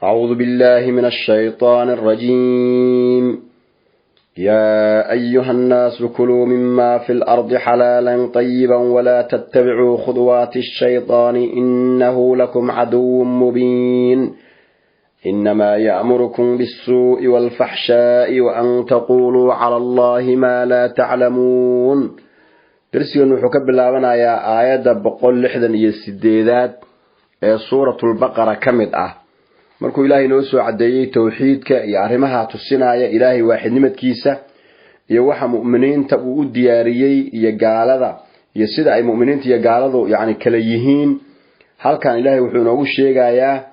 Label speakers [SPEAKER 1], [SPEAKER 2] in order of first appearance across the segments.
[SPEAKER 1] أعوذ بالله من الشيطان الرجيم. يا أيها الناس كلوا مما في الأرض حلالا طيبا ولا تتبعوا خطوات الشيطان إنه لكم عدو مبين. إنما يأمركم بالسوء والفحشاء وأن تقولوا على الله ما لا تعلمون. درسيون وحكب الله يا آيات بقول لحدا يسديدات سورة البقرة كمد markuu ilaahay noo soo cadeeyay tawxiidka iyo arimaha tusinaya ilaahay waaxidnimadkiisa iyo waxa muuminiinta uu u diyaariyay iyo gaalada iyo sida ay muuminiinta iyo gaaladu kala yihiin. halkan ilaahay wuxuu noogu sheegayaa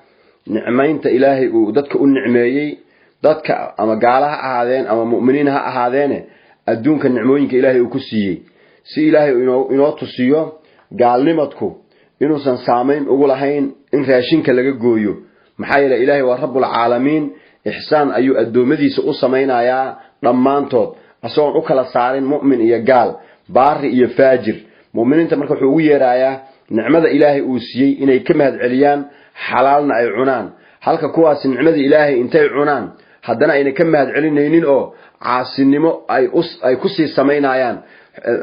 [SPEAKER 1] nicmaynta ilaahay uu dadka u nicmeeyay, dadka ama gaalaha ahaadeen ama muuminiin ha ahaadeen, adduunka nicmooyinka ilaahay uu ku siiyay si ilaahay inoo tusiyo gaalnimadku inuusan saameyn ugu lahayn in raashinka laga gooyo. maxaa yeelay ilaahay waa rabbul caalamiin, ihsaan ayuu adoomadiisa u sameeynayaa dhamaantood asoon u kala saarin mu'min iyo gaal, baari iyo faajir. mu'miniinta marka wuxuu ugu yeerayaa nicmada ilaahay uu siiyay inay ka mahad celiyaan, xalaalna ay cunaan, halka kuwaas nicmada ilaahay intay cunaan haddana ayna ka mahad celinaynin oo caasinimo ay ku sii sameynayaan.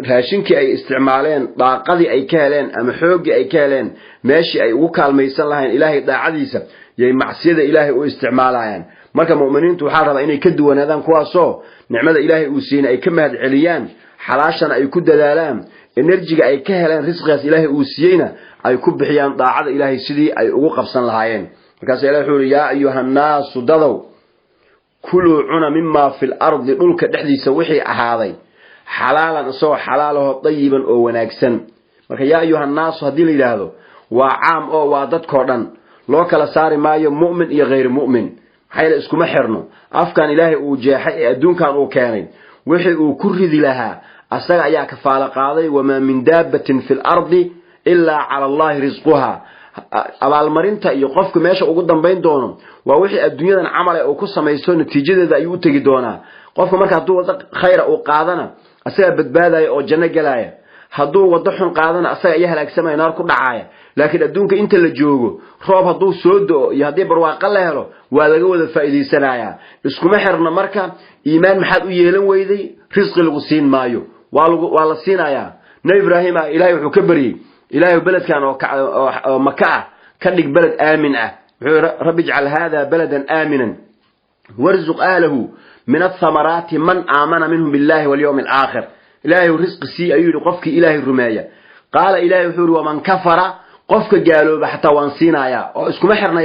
[SPEAKER 1] raashinkii ay isticmaaleen, daaqadii ay ka heleen ama xoogii ay ka heleen, meeshii ay ugu kaalmaysan lahayn ilaahay daacadiisa yay macsiyada ilaahay u isticmaalayaan. marka muuminiintu waxa rabaa inay ka duwanaadaan kuwaasoo nicmada ilaahay uu siiyay ay ka mahad celiyaan, xalaashana ay ku dadaalaan, enerjiga ay ka heleen risqigaas ilaahay uu siiyayna ay ku bixiyaan daacada ilaahay sidii ay ugu qabsan lahaayeen. markaas ilaahay wuxuu yiri yaa ayuhan naas dadaw kuluu cuna mimma fil ardi, dhulka dhexdiisa wixii ahaaday xalaalan soo xalaalaho tayiban oo wanaagsan. marka yaa ayuhan naas hadii la yiraahdo waa caam oo waa dadkoo dhan, loo kala saari maayo mu'min iyo ghayr mu'min. hayla iskuma xirno afkan ilaahay uu jeexay ee adduunkan uu keenay wixii uu ku ridi lahaa asaga ayaa ka faala qaaday. wama min dabbatin fil ardi illa ala allahi rizquha. abaalmarinta iyo qofku meesha ugu dambeyn doono waa wixii adduunyadan camal ay ku sameeyso natiijadeeda ay u tagi doonaa. qofka marka hadduu wada khayr uu qaadana asaga badbaadaya oo janno galaya, hadduu wada xun qaadana asaga ayaa halaagsamay naar ku dhacaya. laakiin adduunka inta la joogo roob hadduu soo doo iyo haddii barwaaqo la helo waa laga wada faa'iideysanayaa. iskuma xirna marka iimaan maxaad u yeelan weyday, risqi lagu siin maayo, waa la siinayaa. nabi ibraahim ilaahay wuxuu ka bariyay ilaahay beledkan oo Makka ka dhig beled aamin rabbi ij'al hada baladan aaminan warzuq ahlihi min ath-thamarati man aamana minhum billahi wal yawmil aakhir. ilaahay risqi si ayuu qofkii ilaahay rumeeya. qaala ilaahay wuxuu wa man kafara qofka gaalooba xataa waan siinayaa. oo iskuma xirna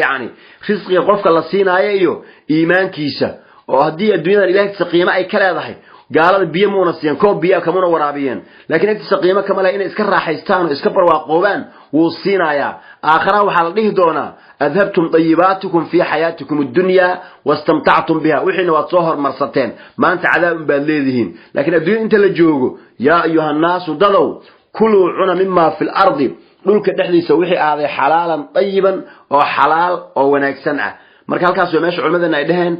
[SPEAKER 1] risqiga qofka la siinayo iyo iimaankiisa. oo hadii adduunyada ilaahay qiimo ay ka leedahay gaalada biyo muuna siiyeen, koob biyo kamuna waraabiyeen, laakiin inta qiimo kama lahayn inay iska raaxaystaan oo iska barwaaqoobaan wuu siinayaa. aakhira waxa la dhihi doonaa adhabtum tayyibatukum fi hayatikum ad-dunya wastamta'tum biha. wixina waad soo hormarsateen, maanta cadaab baad leedihiin. laakiin adduunyada inta la joogo yaa ayuhan naas dadaw kuluu cuna mimma fil ardi, dhulka dhexdiisa wixii aaday xalaalan tayiban oo xalaal oo wanaagsan marka halkaas waa meesha culimadana ay dhaheen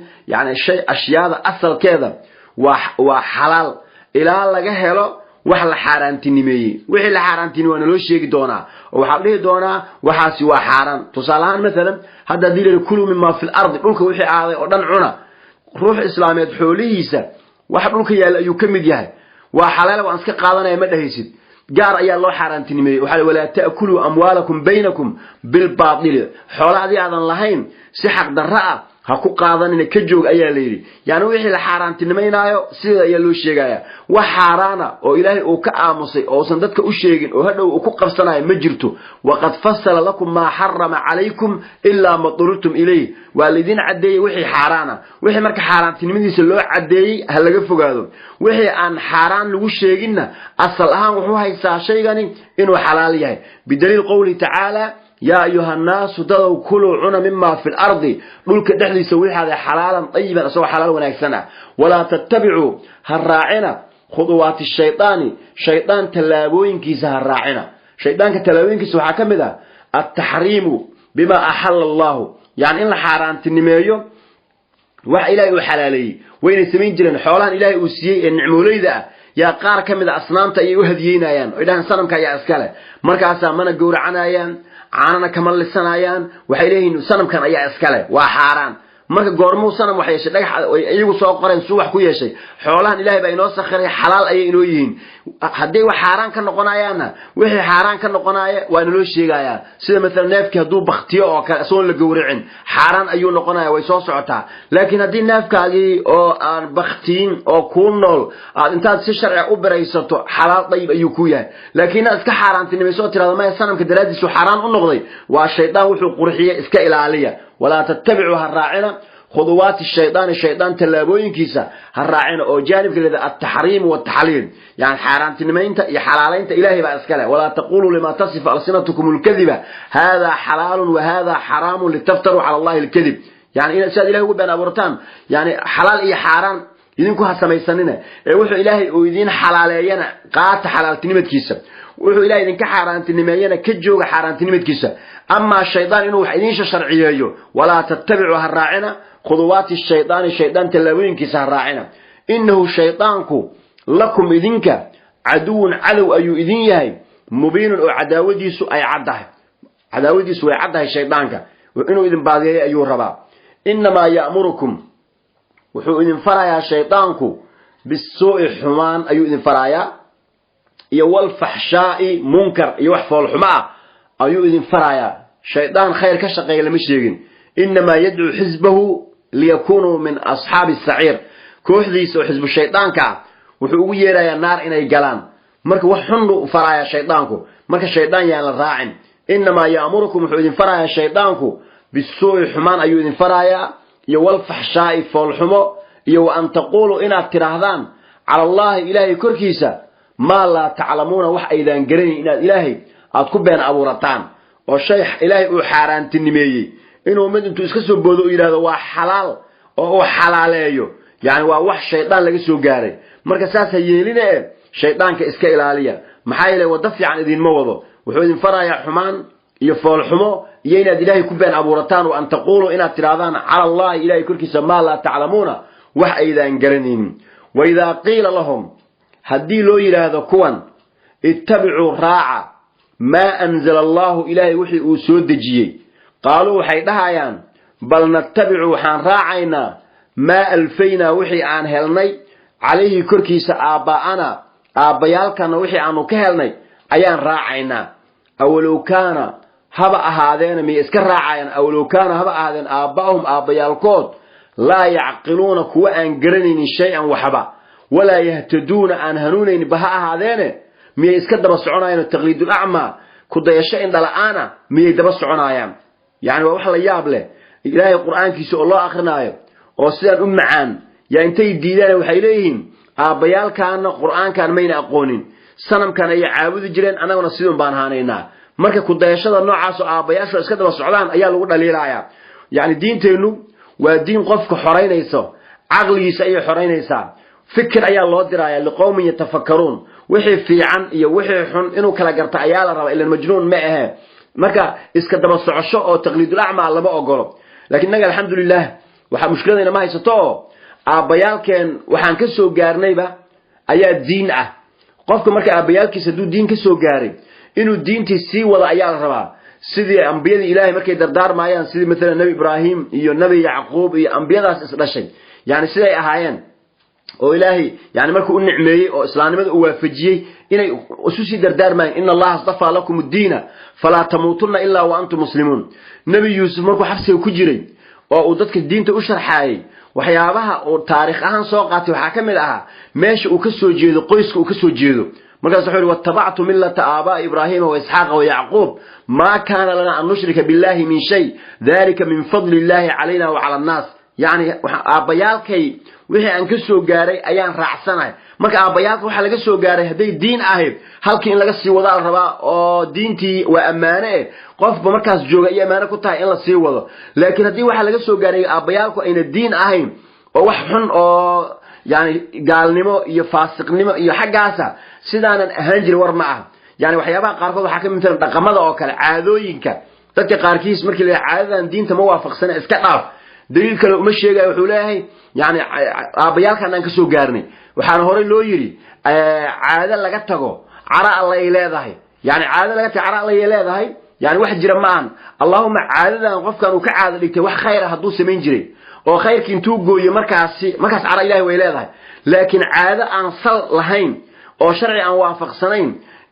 [SPEAKER 1] shay ashyaada asalkeeda waa xalaal ilaa laga helo wax la xaaraantinimeeyay. wixii la xaaraantini waa loo sheegi doonaa oo waxa dhihi doonaa waxaasi waa xaaraan. tusaalahan mesela hadda diilay kuluu mimma fil ardi, dhulka wixii aaday oo dhan cuna. ruux islaameed xoolihiisa wax dhulka yaal ayuu kamid yahay, waa xalaal waan iska qaadanaya ma dhahaysid. gaar ayaa loo xaaraantinimeeyay. waxa wala ta'kulu amwalakum baynakum bil baatil. xoolaadii aadan lahayn si xaq darra ha ku qaadanina ka joog ayaa la yiri. wixii la xaaraantinimeeynaayo sida ayaa loo sheegaya. wax xaaraana oo ilaahay uu ka aamusay oo san dadka u sheegin oo hadhow uu ku qabsanayo ma jirto. waqad fassala lakum ma harrama alaykum illa ma turtum ilayhi. walidin cadeeyay wixii xaaraana. wixii marka xaaraantinimadiisa loo cadeeyay ha laga fogaado. wixii aan xaaraan lagu sheeginna asal ahaan wuxuu haysaa shaygani inuu xalaal yahay. bidaliil qowli ta'ala يا أيها الناس دلوا كلوا عنا مما في الأرض دولك دحلي سوي هذا حلالا طيبا أسوى حلال ونكسنا ولا تتبعوا هالراعنا خطوات الشيطان. شيطان تلابوين كيس هالراعنا. شيطان كتلابوين كيس وحكم ذا التحريم بما أحل الله. إن الحرام تنميو wax ilaahay u xalaaleeyay wayna sameyn jireen xoolaan ilaahay uu siiyay nicmooleyda yaa qaar kamid asnaamta ay u hadiyeynayaan oo ilaahan sanamka ayaa iskale markaas mana gowracanayaan
[SPEAKER 2] caanana kama lisanayaan waxay leeyihiin sanamkan ayaa iska leh waa xaaraan marka goormuu sanam wax yeeshay dhagax iyagu soo qoreen suwax ku yeeshay xoolahan ilaahay baa inoo sakhiray xalaal ayay inoo yihiin haddii wax xaaraan ka noqonayaana wixii xaaraan ka noqonaya waa inoo sheegayaa sida mesela neefkii hadduu baktiyo oo kale asoon la gowracin xaaraan ayuu noqonaya way soo socotaa laakiin haddii neefkaagii oo aan baktiin oo kuu nool aad intaad si sharci u biraysato xalaal dayib ayuu ku yahay laakiin aad iska xaaraantinimayso tirahdo maya sanamka daraadiisu xaaraan u noqday waa shaydaan wuxuu qurxiyay iska ilaaliya ولا تتبعوا هالراعنا خطوات الشيطان تلابوين كيسا هالراعنا أو جانب كذا التحريم والتحليل يعني حرام تنمين يا حلالين إلهي بأسكاله ولا تقولوا لما تصف ألسنتكم الكذبة هذا حلال وهذا حرام لتفتروا على الله الكذب يعني إن سيد إلهي بين أبورتان يعني حلال إيه حرام يدينكو هسميساننا وحو إلهي ويدين حلالينا قات حلال تنمت كيسا وحو إلهي إذن كحرام تنمينا كجوغ حرام تنمت كيسا أما الشيطان إنه حينيش شرعيه ولا تتبعوا هالراعنا خطوات الشيطان تلاوين كيسا هالراعنا إنه شيطانكو لكم إذنك عدو علو أيو إذن يهي مبين عداوديسو أي عده الشيطانك وإنه إذن باقيه أيو الربا إنما يأمركم وحو إذن فرايا شيطانكو بالسوء حمان أيو إذن فرايا يوال فحشاء منكر يوحفو الحماء أيو إذن فرايا شيطان خير كشقي لمشيقين إنما يدعو حزبه ليكونوا من أصحاب السعير كوحديس وحزب الشيطان كا وحقوه يرايا النار إنا يقلان مركا وحنو فرايا شيطانكو مركا الشيطان يعني الراعن إنما يأمركم وحو إذن فرايا شيطانكو بالسوء حمان أيو إذن فرايا يوال فحشاء فالحماء يو أن تقولوا إنا تراهدان على الله إلهي كركيسا ما لا تعلمون وح أيضا قريني إنا إلهي أتكون بين أبو رطان والشيخ إلهي أحاران تنميي إنه من أنتو إسكسوا بودو إلى هذا وحلال أو حلاليو يعني وح شيطان لقسوا قاري مركز ساسا يلينا شيطان كإسكا إلالية محايلة ودفع عن إذن موضو وحوذن فرا يا حمان يفول حمو يينا إلهي كون بين أبو رطان وأن تقولوا إنا تراضان على الله إلهي كركي ما لا تعلمون وح أيضا قرنين وإذا قيل لهم هدي لو إلى هذا كون اتبعوا راعة ما أنزل الله إلهي وحي أسود جي قالوا حيدها يان بل نتبعوا حان راعينا ما ألفينا وحي عن هلني عليه كركيس آبايالكنا وحي عنه كهلني أيان راعينا أولو كان هبأ هذين مي اسكر راعينا أولو كان هبأ هذين آباهم آبايالكود لا يعقلون كوا أن قرنين شيئا وحبا ولا يهتدون أن هنونين بها هذين مي اسكر دبسعونايان التقليد الأعمى كده يشاء إن دلعانا مي دبسعونايان يعني وحلا يابله إلهي القرآن كيسو الله آخرنايا وسيدان معان يعني انتي الديدان وحيليهم آبيال كان قرآن كان مين أقونين سنم كان يعابد جرين أنا ونصيدون بانهانينا مركا كده يشاء النوع عاسو آبياشو اسكر دبسعونان أيال لغونا ليلايا يعني دين تينو ودين قفك حرين يسو عقلي يسأي حرين يسا فكر أيال الله درايا لقوم يتفكرون وحي في عن وحي حن إنو كلا قرط أيال الرب إلا المجنون معها marka iska daba socosho oo taqliidul a'ma laba ogolo laakiin naga alxamdulillah waxa mushkiladayna ma haysato aabayaalkeen waxaan ka soo gaarnayba ayaa diin ah qofka marka aabayaalkiisa duu diin ka soo gaaray inuu diintii sii wada ayaa la rabaa sidii ambiyada ilaahay markay dardaarmayaan sidii mesela nabi ibraahim iyo nabi yaqoob iyo ambiyadaas isdhashay yani siday ahaayeen oo ilaahay yani markuu u nicmeeyay oo islaamnimada u waafajiyay inay ususi dardaarmaan in allah astafa lakum ad-diina fala tamutunna illa wa antum muslimun nabi yusuf markuu xabsiga ku jiray oo uu dadka diinta u sharxaayay waxyaabaha oo taariikh ahaan soo qaatay waxa kamid ah meesha uu ka soo jeedo qoyska uu ka soo jeedo markaas wuxuu wattaba'tu millata aba ibrahim wa ishaq wa yaqub ma kana lana an nushrika billahi min shay dhalika min fadli llahi alayna wa ala an-nas yani aabayaalkay wixii aan ka soo gaaray ayaan raacsanahay marka aabayaalka waxa laga soo gaaray haday diin ahayd halkii in laga sii wada rabaa oo diintii waa amaane qofba markaas jooga iyo amaane ku tahay in la sii wado laakiin hadii waxa laga soo gaaray aabayaalku ayna diin ahayn oo wax xun oo yani gaalnimo iyo faasiqnimo iyo xagaasa sidaanan ahaan jirin war ma ah yani waxyaabaha qaarkood waxa ka mid ah dhaqamada oo kale caadooyinka dadka qaarkiis markii la caadadan diinta ma waafaqsan iska dhaaf دليل كلام مش يجا وحوله يعني أبيال كان نكسو قارني وحنا هوري لو يري عادة لقت تجو عراء الله يلا ذهي يعني عادة لقت عراء الله يلا ذهي يعني واحد جرى معن اللهم عادة قفكان وكعادة لك wax khayr haduu sameyn jiray oo khayrkii intuu gooyo markaas cara ilaahay way leedahay laakiin caado aan sal lahayn oo sharci aan waafaqsanayn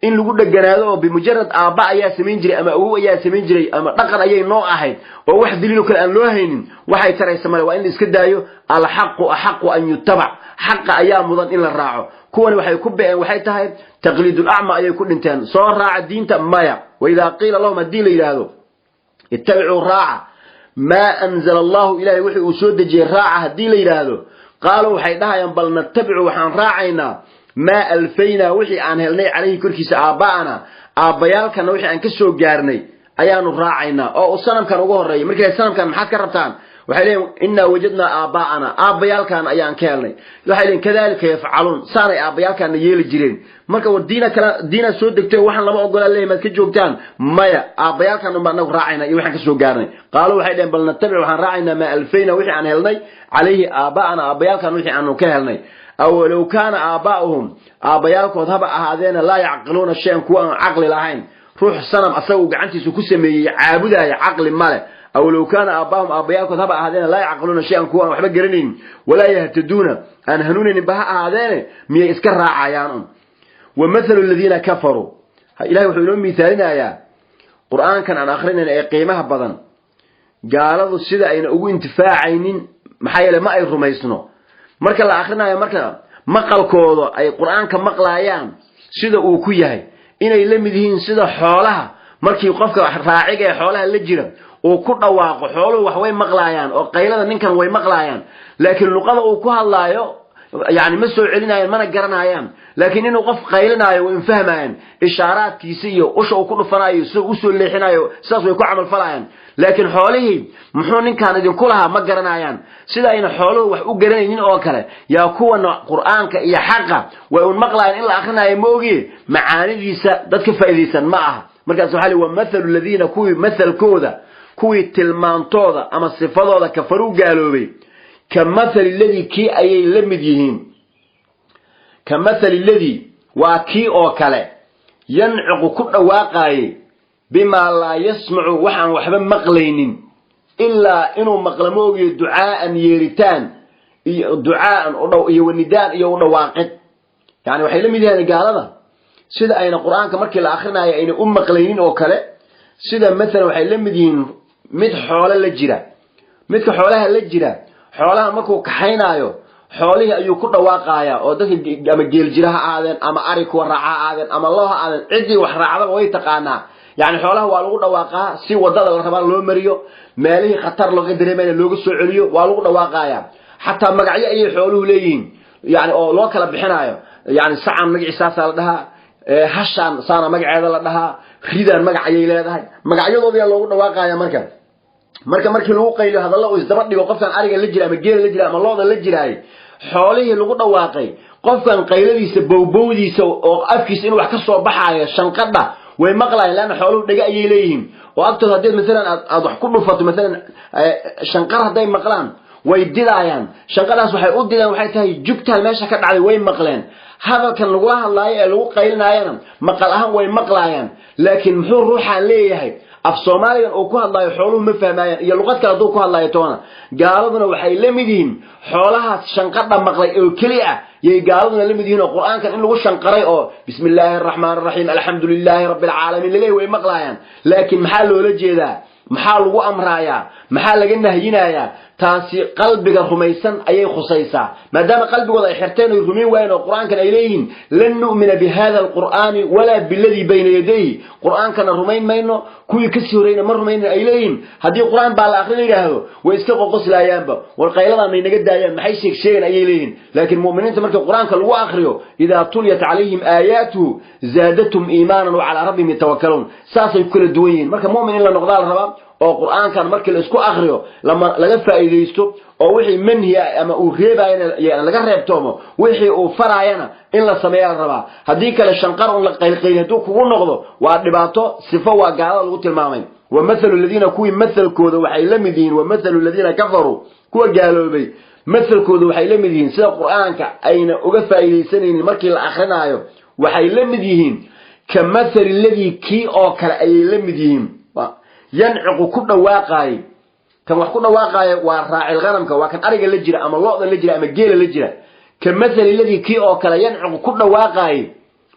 [SPEAKER 2] in lagu dhaganaado oo bimujarrad aaba ayaa sameyn jiray ama awow ayaa sameyn jiray ama dhaqan ayay noo ahayd oo wax daliil kale aan loo haynin waxay taraysa male waa in iska daayo al haqq an yuttaba xaqa ayaa mudan in la raaco kuwan waxay ku been waxay tahay taqliidul a'ma ayay ku dhinteen soo raaca diinta maya wa idha qila lahum adil ilaahdo ittabi'u raaca ma anzala Allah ilaahi wixii uu soo dejiyay raaca hadii la yiraahdo qaalo waxay dhahayaan bal nattabi'u waxaan raacaynaa ma alfayna wixii aan helnay calayhi korkiisa aabaana aabayaalkana wixii aan ka soo gaarnay ayaanu raacaynaa oo sanamkan ugu horeeyay markay sanamkan maxaad ka rabtaan waxay leeyihiin inna wajadna aabaana aabayaalkan ayaan ka helnay waxay leeyihiin kadalika yafcalun saanay aabayaalkan yeeli jireen marka diina soo degtay waxaan lama ogola leeyahay ma ka joogtaan maya aabayaalkan baan nagu raacayna iyo waxaan ka soo gaarnay qaalo waxay dheen bal nattabi'u waxaan raacaynaa ma alfayna wixii aan helnay calayhi aabaana aabayaalkan wixii aanu ka helnay أو لو كان آباؤهم آبايالكود هبا أهادين لا يعقلون شيئا كوان عقل لهين روح سنم أسوق عنتي سكسمي عابدا عقل ماله أو لو كان آباؤهم آبايالكود هبا أهادين لا يعقلون شيئا كوان وحبا قرنين ولا يهتدون أنهنون بها أهادين ميا إسكر عيانهم ومثل الذين كفروا إلهي وحيلون مثالنا يا قرآن كان عن آخرين قيمها بضن قالوا السيدة أين أقول انتفاعين محايا لما أي رميسنو marka la akhrinayo marka maqalkooda ay quraanka maqlaayaan sida uu ku yahay inay la mid yihiin sida xoolaha markii qofka raaciga ee xoolaha la jira oo ku dhawaaqo xooluhu wax way maqlaayaan oo qaylada ninkan way maqlaayaan laakiin luqada uu ku hadlaayo يعني ما soo celinayaan mana garanayaan laakiin inuu qof qaylinayo way fahmayaan ishaaraadkiisa iyo usha uu ku dhufanayo soo u soo leexinayo saas way ku amal falayaan laakiin xoolihi muxuu ninkan idin kulaha ma garanayaan sida ayna xooluhu wax u garanayeen oo kale yaa kuwan quraanka iyo xaqa way u maqlayaan in la akhrinayo ma ogi macaanidiisa dadka faa'iideysan ma aha markaas waxa li waa mathalu alladina kuwi mathalkooda kuwi tilmaantooda ama sifadooda kafaru gaaloobay كمثل الذي كي أي لمديهم كمثل الذي وكي أوكله ينعق كل واقعي بما لا يسمع وحن وحبا مقلين إلا إنه مقلموه دعاء يريتان دعاء ونداء يونواقد يعني وحي لمديهم قال هذا سيدا أين القرآن كمركي الآخرين أين مقلين أوكله سيدا مثلا وحي لمديهم مد حوالها للجرة مد حوالها للجرة xoolaha markuu kaxaynayo xoolihi ayuu ku dhawaaqaya oo dadka ama geel jiraha aadeen ama ari ku raaca aadeen ama looha aadeen cidii wax raacada way taqaanaa yani xoolaha waa lagu dhawaaqaa si wadada la rabaa loo mariyo meelihi khatar looga dareemayna looga soo celiyo waa lagu dhawaaqaya hatta magacyo ay xooluhu leeyihiin yani oo loo kala bixinayo yani sacan magaciisa la dhahaa hashan saana magaceeda la dhahaa ridan magacayay leedahay magacyadooda loogu dhawaaqaya markii lagu qaylo hadallo oo isdaba dhigo qofkan ariga la jira ama geel la jira ama looda la jiraay xoolihii lagu dhawaaqay qofkan qayladiisa bowbowdiisa oo afkiisa inuu wax ka soo baxaayo shanqadha way maqlayaan laana xooluhu dhaga ayay leeyihiin oo agtooda hadii midalan aad wax ku dhufato midalan shanqar haday maqlaan way didaayaan shanqadaas waxay u didaan waxay tahay jugta meesha ka dhacday way maqleen hadalkan lagu hadlaayo ee lagu qaylinayana maqal ahaan way maqlayaan laakiin muxuu ruuxan leeyahay af Soomaaliga oo ku hadlayo xooluhu ma fahmayaan iyo luqad kale oo ku hadlayo toona gaaladuna waxay la mid yihiin xoolaha shanqadha maqlay oo kaliya yey gaaladuna la mid yihiin oo quraankan in lagu shanqaray oo bismillaahir rahmaanir rahiim alxamdulillaahi rabbil caalamiin leeyahay way maqlayaan laakiin maxaa loola jeedaa maxaa lagu amraaya maxaa laga nahyinayaa taasi qalbiga rumaysan ayay khusaysaa maadaama qalbigooda ay xirteen oo rumeey waayeen oo quraankan ay leeyihiin lan nu'mina bi hada alqur'ani wala billadhi bayna yadayhi quraankan rumayn mayno kuwii ka sii horeeyna ma rumayna ay leeyihiin hadii quraan baa la akhriyo way iska qoqoslayaanba war qaylada may naga daayaan maxay sheegeen ay leeyihiin laakiin muuminiinta marka quraanka lagu akhriyo ida tuliyat alayhim ayatu zaadatum iimanan wa ala rabbihim yatawakkalun saasay kula duwayeen marka muuminiin la noqdaal raba oo quraankan markii la isku akhriyo lama laga faa'iideysto oo wixii manhiya ama uu reebayna laga reebtoomo wixii uu faraayana in la sameeyo raba hadii kale shanqar oo la qaylqaylado kugu noqdo waa dhibaato sifo waa gaalada lagu tilmaamay wamathalu alladina kuwi mathalkooda waxay la mid yihiin wamathalu alladina kafaru kuwa gaaloobay mathalkooda waxay la mid yihiin sida quraanka ayna uga faa'iideysanayeen markii la akhrinayo waxay la mid yihiin كمثل الذي كي أو كلا أي لمديهم ينعق كل واقعي كم وحكون واقعي وراعي الغنم كواكن أرجع للجرا أما الله للجرا أما جيل للجرا كمثل الذي كي أو كلا ينعق كل واقعي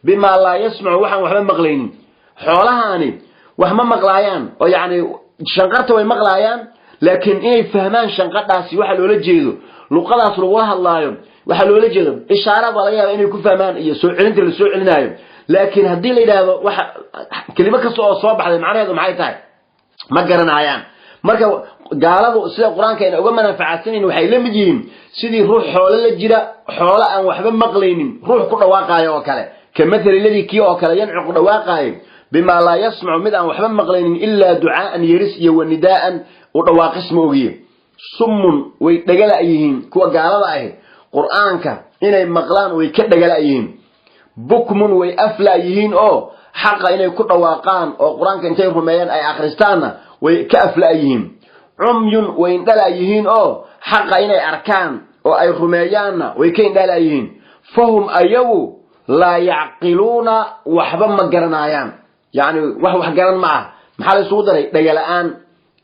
[SPEAKER 2] بما لا يسمع وحنا مغلين حولها أني وحنا مغلايان أو يعني شنقرته ومغلايان لكن إيه فهمان شنقرتها واحد ولا جيده لقطة رواه الله يوم واحد ولا جيده إشارة ولا إنه يكون فهمان يسوع أنت اللي سوع لنا لكن هدي لي ده واحد كلمة كسر صواب على معناه هذا معي تاعي ما قرن عيان marka gaaladu sida quraanka ay uga manfaacsaneen waxay la mid yihiin sidii ruux xoolo la jira xoolo aan waxba maqlaynin ruux ku dhawaaqayo oo kale kamadal ladii kii oo kale yancu dhawaaqayo bima la yasma'u mid aan waxba maqlaynin illa du'aan yaris iyo wanidaan oo dhawaaqis moogiye summun way dhagala yihiin kuwa gaalada ah quraanka inay maqlaan way ka dhagala yihiin bukmun way afla yihiin oo xaqa inay ku dhawaaqaan oo quraanka intay rumeeyaan ay akhristaana way ka aflaayeen umyun way indalaayeen oo xaqa inay arkaan oo ay rumeeyaanna way ka indalaayeen fahum ayaw la yaqiluna waxba ma garanayaan yaani wax garan ma aha maxaa la soo daray dhagalaan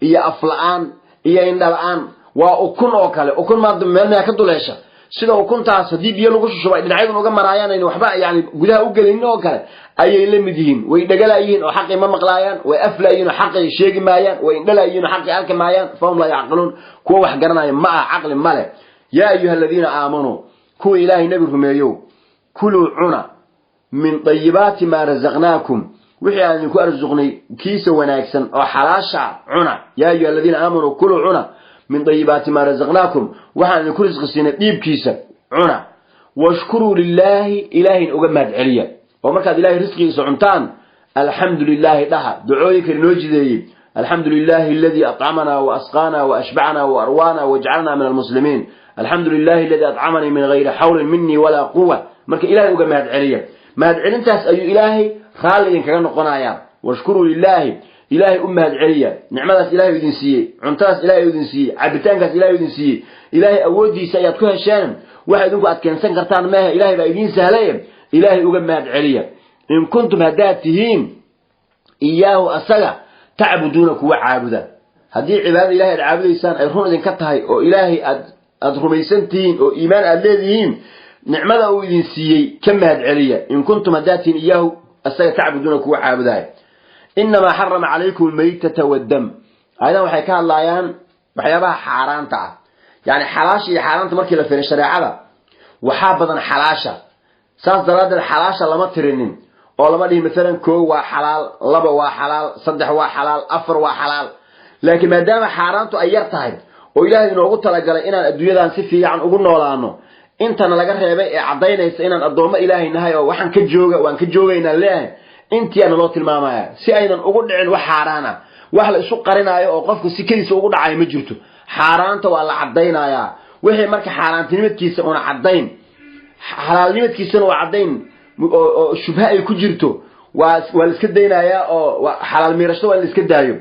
[SPEAKER 2] iyo aflaan iyo indhalaan waa ukun oo kale ukun ma meel ka duleesha sida ukuntaas hadii biyo lagu shubay dhinacyada uga marayaan in waxba yaani gudaha u galin oo kale ayay la mid yihiin way dhagalaayeen oo xaqi ma maqlaayaan way aflaayeen oo xaqi sheegi maayaan way indhalaayeen oo xaqi alka maayaan fahum la yaqilun kuwa wax garanaya ma aha aqli male ya ayuha alladina aamanu kuwa ilaahi nabi rumeeyo kulu una min tayyibati ma razaqnakum wixii aan ku arzuqnay kiisa wanaagsan oo xalaasha una ya ayuha alladina aamanu kulu una من طيبات ما رزقناكم وحن كل رزقنا ديبكيسا عنا واشكروا لله إله أجمد عليا ومركز إله رزقي سعنتان الحمد لله لها دعوك النوجدي الحمد لله الذي أطعمنا وأسقانا وأشبعنا وأروانا وجعلنا من المسلمين الحمد لله الذي أطعمني من غير حول مني ولا قوة مركز إله أجمد عليا ما أدعي أنت أي إلهي خالد كان قنايا واشكروا لله إلهي أمهد عليا نعمات إلهي يدنسيه عنتاس إلهي يدنسيه عبتانكاس إلهي يدنسيه إلهي أودي سيادكوها الشان واحد يقول أتكنسان كرتان ماها إلهي بأيدين سهلين إلهي أمهد عليا إن كنتم هداتهين إياه أسجع تعبدونك وعابدا هذه عبادة إلهي العابد إنسان أيرون إذن كتهي أو إلهي أدرميسنتين أو إيمان الذين نعمات يدنسيه كم هد عليا إن كنتم هداتهين إياه أسجع تعبدونك وعابدا إنما حرم عليكم الميتة والدم هذا وحي كان لايان وحيابها حاران تعا يعني حلاشة حاران تمركي لفين الشريعة وحابضا حلاشة ساس دراد الحلاشة لما ترنين ولما ليه مثلا كو وحلال لبا وحلال صدح وحلال أفر وحلال لكن ما دام حاران تأيرتها وإلهي إنه قلت لك إنا الدنيا دان سفي عن أقولنا ولا أنه إنت أنا لقرها يبقى عضينا يسئنا الضوء إلهي النهاية وحن كجوغة وان كجوغة إنا الله intii aan loo tilmaamaya si aynan ugu dhicin wax xaraana wax la isu qarinayo oo qofku si kaliis ugu dhacay ma jirto xaraanta waa la cadeynaya wixii marka xaraantinimadkiisa oo cadeyn halaalnimadkiisa oo cadeyn oo shubha ay ku jirto waa la iska deynaya oo xalaal miirashada waa la iska daayo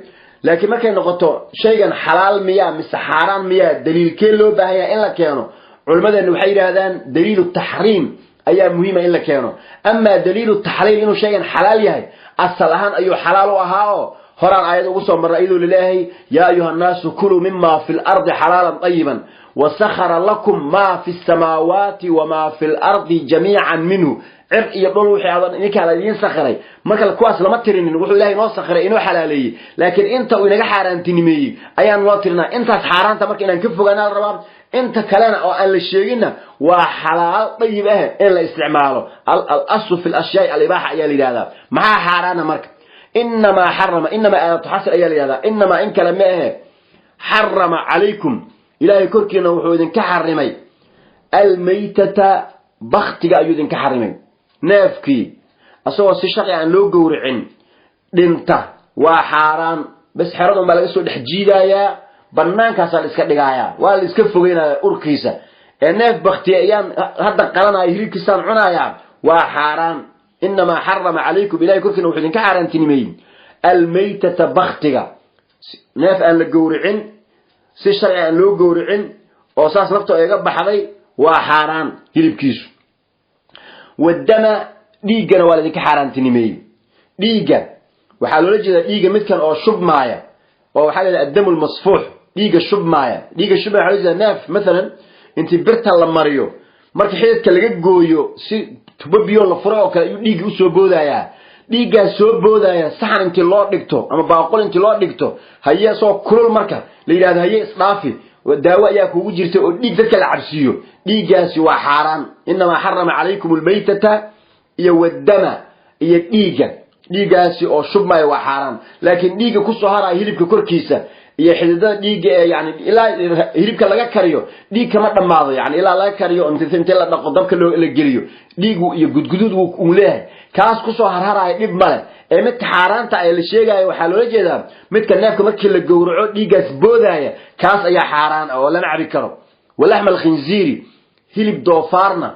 [SPEAKER 2] laakiin markay noqoto shaygan xalaal miya mise xaraan miya daliilkee loo baahan yahay in la keeno culimadana waxay yiraahdaan daliilu tahriim أي مهمة إلا كانوا أما دليل التحليل إنه شيء حلال يهي الصلاحان أيه حلال وهاو هران آيات وصم من رأيه لله يا أيها الناس كلوا مما في الأرض حلالا طيبا وسخر لكم ما في السماوات وما في الأرض جميعا منه عرق يقولوا حياضا إنك على دين سخري مركا الكواس لما ترين نقول الله إنه سخري إنه حلالي لكن أنت وإنك حاران تنمي أيان الله ترنا أنت حاران تمرك إنك كفو قناة الرباب انت كلنا او ان للشيغنا وحلال طيب الا استعماله الاصل في الاشياء الاباحه يا لهذا ما حرام مرك انما حرم انما تحصل يا لهذا انما ان كلمه حرم عليكم الهي كركنا وحو idin ka xarimay almaytata bakhtiga ayuu idin ka xarimay neefki asoo si shaqi aan loo gowricin dhinta waa xaraan bas xaradu ma laga soo dhex jiidaya banaankaas la iska dhigaya waa la iska fogeynaa urkiisa ee neef baktiyaan hadda qalanay hilibkiisaan cunaya waa xaraan inma harrama alaykum ilaahi kurkina wuxuu idin ka xaraantinimay almaytata bakhtiga neef aan la gowricin si sharci aan loo gowricin oo saas nafta iga baxday waa xaraan hilibkiisu wadama dhiigana waa idin ka xaraantinimay dhiiga waxaa loola jeedaa dhiiga midkan oo shubmaaya oo waxaa la yidhaha addamul masfuux dhiiga shubmaaya waxaa loola jeedaa neef maalan intii birta la mariyo marka xididka laga gooyo si tubo biyo la furo oo kale ayuu dhiigii usoo boodayaa dhiiggaas soo boodaya saxan intii loo dhigto ama baaqul intii loo dhigto haye soo kulul marka la yiraahdo haye isdhaafi daawo ayaa kugu jirta oo dhiig dadka la cabsiyo dhiiggaasi waa xaraan inma harrama alaykum almaytata iyo wadama iyo dhiiggaasi oo shubmay waa xaraan laakiin dhiiga ku soo haray hilibka korkiisa iyo xididada dhiiga ee yani ilaa hilibka laga kariyo dhiig kama dhamaado yani ilaa laga kariyo inta la dhaqo dabka la geliyo dhiigu iyo gudgudud uu leeyahay kaas ku soo harharaya dhib male ee mid xaaraanta ay la sheegayo waxa loo jeedaa midka neefka markii la gowraco dhiigaas boodaya kaas ayaa xaaraan oo la nabi karo walaxmal khinziiri hilib doofaarna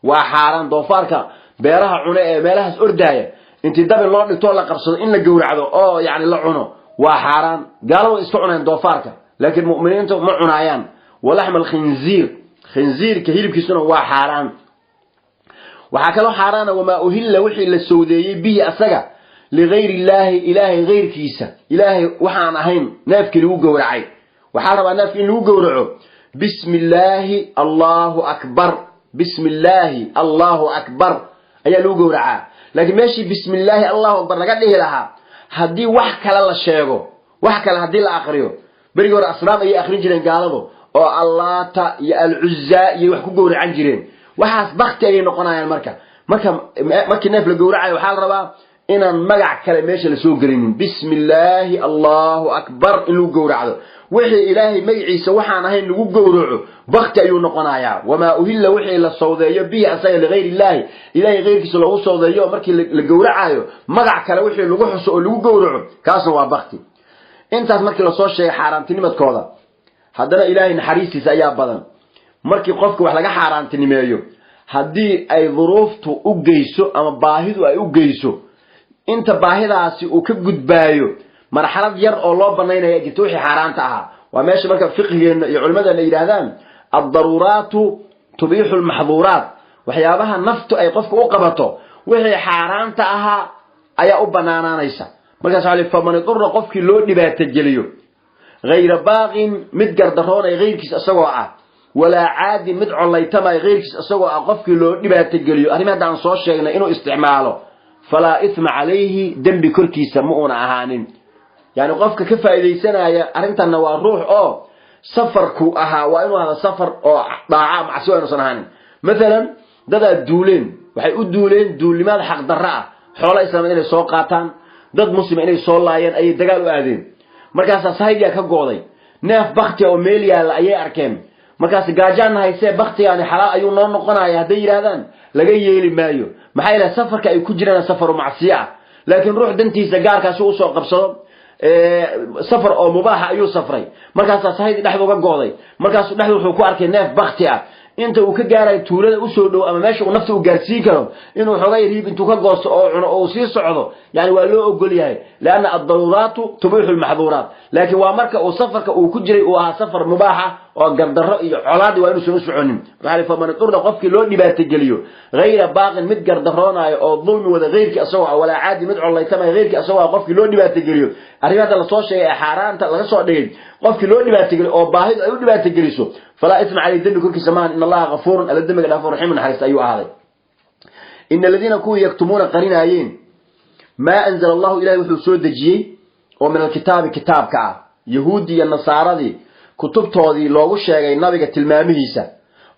[SPEAKER 2] waa xaaraan doofaarka beeraha cuna ee meelahaas ordaya intii dab loo dhigto la qabsado in la gowracdo oo yani la cuno waa xaaraan gaalada iska cunaan doofaarka laakiin mu'miniintu ma cunaayaan walaxmal khinziirka hilibkiisuna waa xaaraan waxa kale xaaraana wama uhilla wixii la sawdeeyay bihi asaga ligayri ilaahi gayrkiisa ilaahi waxaan ahayn neefkii lagu gowracay waxa rabaa neefkii lagu gowraco bismillaahi allahu akbar ayaa lagu gowracaa laakiin meeshii bismillaahi allahu akbar laga dhihi lahaa haddii wax kale la sheego wax kale haddii la aqriyo berigi hore asnaam ayay aqrin jireen gaaladu oo allaata iyo alcuzza iyo wax ku gowracan jireen waxaas bakti ay noqonayaan markii neef la gowracayo waxaa la rabaa inaan magac kale meesha la soo gelinin bismillaahi allahu akbar in lagu gowracdo wixii ilaahay magaciisa waxaan ahayn lagu gowraco bakti ayuu noqonayaa wamaa uhilla wixii la sawdeeyo bihi asaga ligayri ilaahay gayrkiisa loogu sawdeeyo markii la gowracayo magac kale wixii lagu xuso oo lagu gowraco kaasna waa bakti intaas markii la soo sheegay xaaraantinimadkooda haddana ilaahay naxariistiisa ayaa badan markii qofka wax laga xaaraantinimeeyo haddii ay duruuftu u geyso ama baahidu ay u geyso inta baahidaasi uu ka gudbaayo marxalad yar oo loo banaynaya jirto wixii xaaraanta ahaa waa meesha marka fiqhigeena iyo culimadana yiraahdaan ad-daruraatu tubiihu al-mahdhuuraat waxyaabaha naftu ay qofka u qabato wixii xaaraanta ahaa ayaa u banaanaanaysa markaas waxa la faman durra qofkii loo dhibaato geliyo غير باغ mid gardaroon ay غيرkiis asagoo ah wala caadi mid colaytama ay غيرkiis asagoo ah qofkii loo dhibaato geliyo arimadan soo sheegnay inuu isticmaalo fala ithma alayhi dambi korkiisa ma una ahaanin yani qofka ka faa'iideysanaya arintan waa ruux oo safarku ahaa waa inuu hada safar oo daaca macsi oo san ahaanin mesela dada duuleen waxay u duuleen duulimaad xaq darra ah xoolo islaamada inay soo qaataan dad muslim inay soo laayeen ay dagaal u aadeen markaas sahayga ka gooday neef bakti oo meel yaala ayay arkeen markaas gaajaan haysee baktigaani xalaal ayuu noo noqonayaa haday yiraahdaan laga yeeli maayo maxay la safarka ay ku jiraan safar macsiya laakiin ruux dantiisa gaarkaas uu soo qabsado safar oo mubaaha ayuu safray markaas sahaydi dhaxdu uga gooday markaas dhaxdu wuxuu ku arkay neef bakti ah inta uu ka gaaray tuulada u soo dhow ama meesha uu nafta u gaarsiin karo inuu xogay riib intuu ka goosto oo cuno oo sii socdo yani waa loo ogol yahay laana ad-daruraatu tubiihu al-mahdhuuraat laakiin waa marka uu safarka uu ku jiray uu ahaa safar mubaaha oo gardarro iyo colaad waa inuu soo soconin waxa faman durda qofkii loo dhibaato geliyo غير باغ mid gardaroonayo oo dulmi wada غيرkii asagoo wala caadi mid colaytama غيرkii asagoo qofkii loo dhibaato geliyo arrimada la soo sheegay xaaraanta laga soo dhigay qofkii loo dhibaato geliyo oo baahid ay u dhibaato geliso fala isma alayhi dambi kulki samaan in allah ghafuurun ala dambi ghafuur rahiim haris ayu ahaaday in alladina ku yaktumuna qarinaayeen ma anzala allah ilaahi wuxuu soo dajiyay oo min alkitaabi kitaabka yahuudi iyo nasaaradi kutubtoodii loogu sheegay nabiga tilmaamihiisa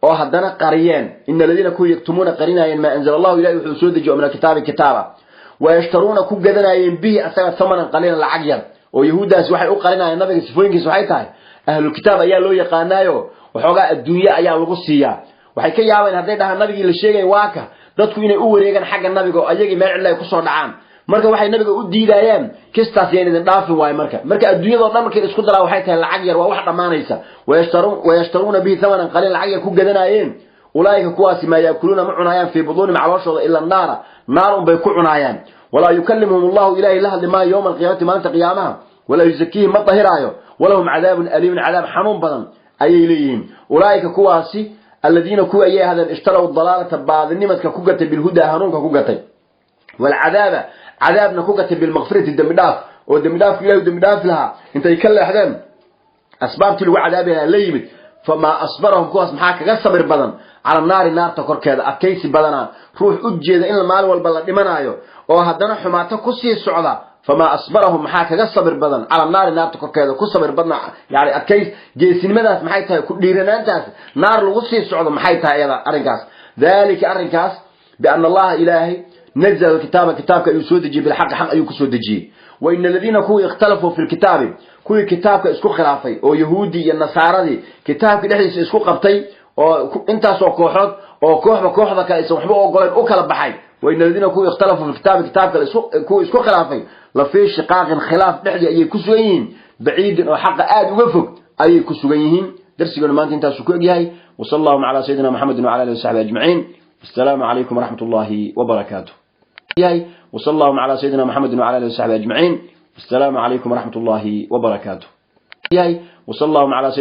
[SPEAKER 2] oo haddana qariyeen in alladina ku yaktumuna qarinaayeen ma anzala allah ilaahi wuxuu soo dajiyay min alkitaabi kitaaba wa yashtaruna ku gadanaayeen bihi asaga thamanan qalilan lacag yar oo yahuudaas waxay u qarinaayeen nabiga sifooyinkiisa waxay tahay ahlul kitaab ayaa loo yaqaanaayo waxoogaa adduunyo ayaa lagu siiyaa waxay ka yaabeen haday dhahaan nabigii la sheegay waaka dadku inay u wareegan xagga nabiga ayagii meel cilay ku soo dhacaan marka waxay nabiga u diidayeen kistaas yeenin dhaafin waay marka adduunyada dhan markay isku daraa waxay tahay lacag yar waa wax dhamaanaysa wayashtaruna bihi thamanan qalil lacag yar ku gadanaayeen ulaayka kuwaasi ma yaakuluna ma cunayaan fi buduni maclooshooda illa naar bay ku cunayaan wala yukallimuhum allah ilahi lahad ma yawm alqiyamati ma anta qiyamaha wala yuzakihim ma tahiraayo walahum adabun alim adab xanuun badan ayay leeyihiin ulaayka kuwaasi alladina ku ayay hadan ishtaraw dalalata baadnimadka ku gatay bil huda hanuunka ku gatay wal adaba عذابنا كوكة بالمغفرة الدمداف والدمداف الله والدمداف لها انت يكلا حدان أسباب تلو عذابها ليمت فما أصبرهم كواس محاكا صبر بدن على النار تكور كذا أكيس بدنا روح أجيد إن المال والبلد منايو وهدنا حماتا كسي السعودة فما أصبرهم محاكا صبر بدن على النار تكور كذا كصبر بدنا يعني أكيس جيسين مداس محايتها كديرنانتاس نار لغسي السعودة محايتها أيضا أرنكاس ذلك أرنكاس بأن الله إلهي نزل الكتاب كتابك يسود جي بالحق حق أيوك سود جي وإن الذين كوي اختلفوا في الكتاب كوي كتابك اسكو خلافي أو يهودي النصارى دي كتابك دحديس اسكو قبطي أو انت سو كوخد أو كوحبة كايسو وحبه أو قولين أو كلا بحي وإن الذين كوي اختلفوا في الكتاب كتابك كوي اسكو خلافي لفي شقاق خلاف دحدي أي كسوين بعيد أو حق آد وفق أي كسوين درسي قولوا ما انت سكو جاي وصلى الله على سيدنا محمد وعلى آله وصحبه أجمعين السلام عليكم ورحمة الله وبركاته وصلى الله على سيدنا محمد وعلى آله وصحبه أجمعين السلام عليكم ورحمة الله وبركاته وصلى الله على سيدنا